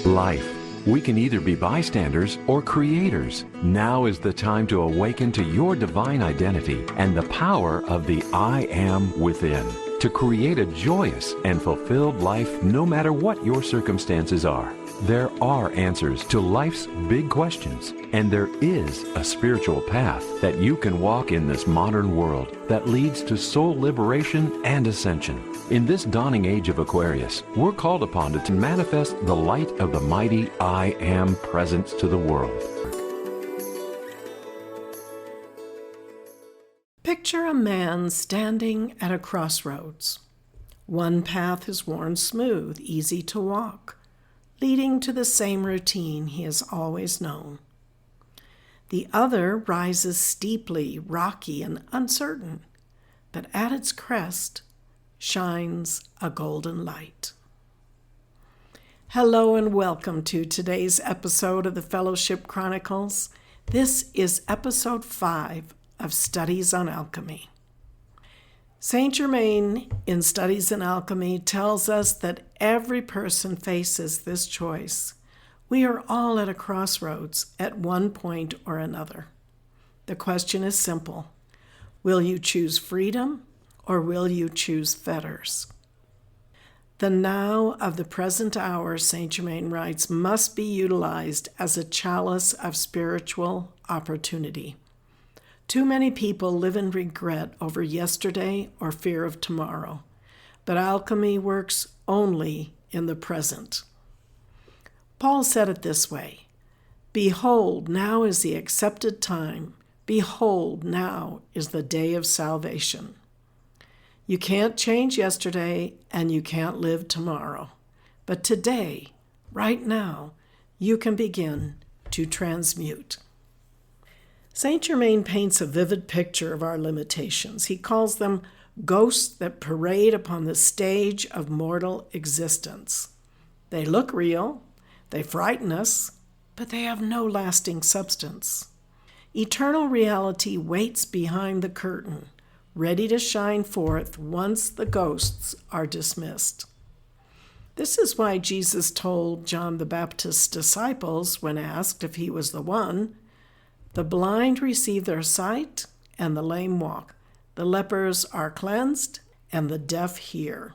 Life. We can either be bystanders or creators. Now is the time to awaken to your divine identity and the power of the I Am within, to create a joyous and fulfilled life no matter what your circumstances are. There are answers to life's big questions, and there is a spiritual path that you can walk in this modern world that leads to soul liberation and ascension. In this dawning age of Aquarius, we're called upon to manifest the light of the mighty I Am presence to the world. Picture a man standing at a crossroads. One path is worn smooth, easy to walk, leading to the same routine he has always known. The other rises steeply, rocky, and uncertain, but at its crest shines a golden light. Hello and welcome to today's episode of the Fellowship Chronicles. This is episode 5 of Studies on Alchemy. Saint Germain in Studies in Alchemy tells us that every person faces this choice. We are all at a crossroads at one point or another. The question is simple. Will you choose freedom or will you choose fetters? The now of the present hour, Saint Germain writes, must be utilized as a chalice of spiritual opportunity. Too many people live in regret over yesterday or fear of tomorrow, but alchemy works only in the present. Paul said it this way, "Behold, now is the accepted time. Behold, now is the day of salvation." You can't change yesterday and you can't live tomorrow, but today, right now, you can begin to transmute. Saint Germain paints a vivid picture of our limitations. He calls them ghosts that parade upon the stage of mortal existence. They look real, they frighten us, but they have no lasting substance. Eternal reality waits behind the curtain, ready to shine forth once the ghosts are dismissed. This is why Jesus told John the Baptist's disciples, when asked if he was the one, "The blind receive their sight, and the lame walk. The lepers are cleansed, and the deaf hear."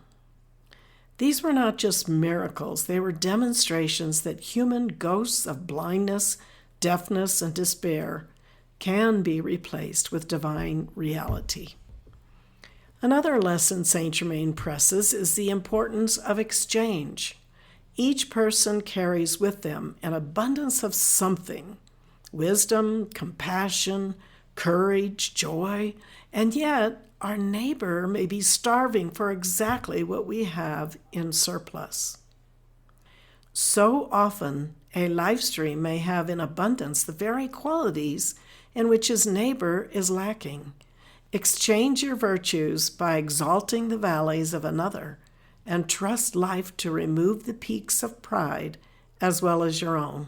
These were not just miracles, they were demonstrations that human ghosts of blindness, deafness, and despair can be replaced with divine reality. Another lesson Saint Germain presses is the importance of exchange. Each person carries with them an abundance of something. Wisdom, compassion, courage, joy, and yet our neighbor may be starving for exactly what we have in surplus. So often, a life stream may have in abundance the very qualities in which his neighbor is lacking. Exchange your virtues by exalting the valleys of another, and trust life to remove the peaks of pride as well as your own.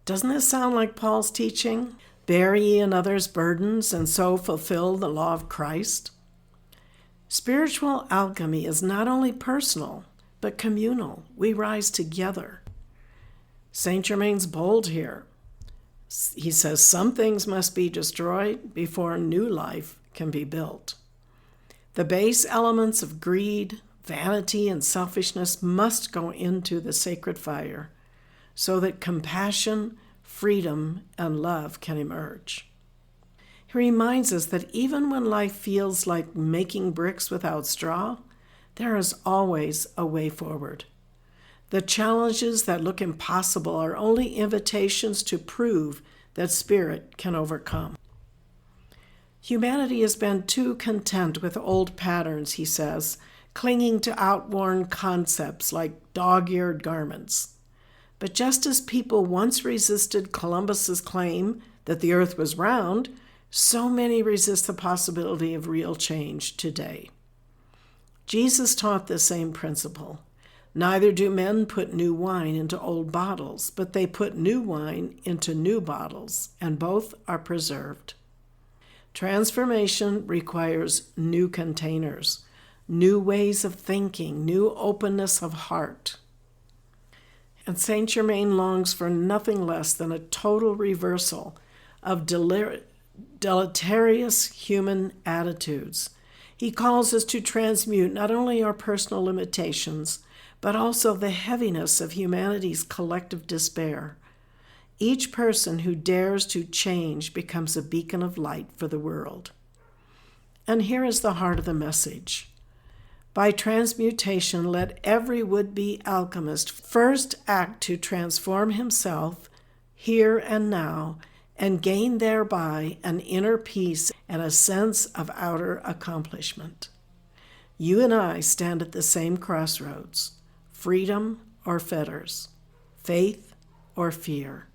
Doesn't this sound like Paul's teaching? Bear ye another's burdens, and so fulfill the law of Christ. Spiritual alchemy is not only personal, but communal. We rise together. Saint Germain's bold here. He says some things must be destroyed before new life can be built. The base elements of greed, vanity, and selfishness must go into the sacred fire, so that compassion, freedom, and love can emerge. He reminds us that even when life feels like making bricks without straw, there is always a way forward. The challenges that look impossible are only invitations to prove that spirit can overcome. Humanity has been too content with old patterns, he says, clinging to outworn concepts like dog-eared garments. But just as people once resisted Columbus's claim that the earth was round, so many resist the possibility of real change today. Jesus taught the same principle. Neither do men put new wine into old bottles, but they put new wine into new bottles, and both are preserved. Transformation requires new containers, new ways of thinking, new openness of heart. And Saint Germain longs for nothing less than a total reversal of deleterious human attitudes. He calls us to transmute not only our personal limitations, but also the heaviness of humanity's collective despair. Each person who dares to change becomes a beacon of light for the world. And here is the heart of the message. By transmutation, let every would-be alchemist first act to transform himself here and now, and gain thereby an inner peace and a sense of outer accomplishment. You and I stand at the same crossroads, freedom or fetters, faith or fear,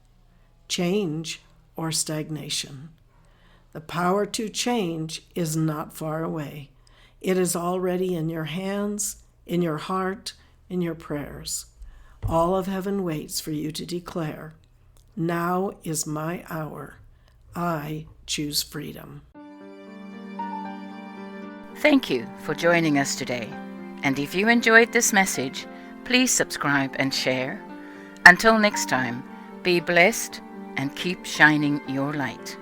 change or stagnation. The power to change is not far away. It is already in your hands, in your heart, in your prayers. All of heaven waits for you to declare, "Now is my hour. I choose freedom." Thank you for joining us today. And if you enjoyed this message, please subscribe and share. Until next time, be blessed and keep shining your light.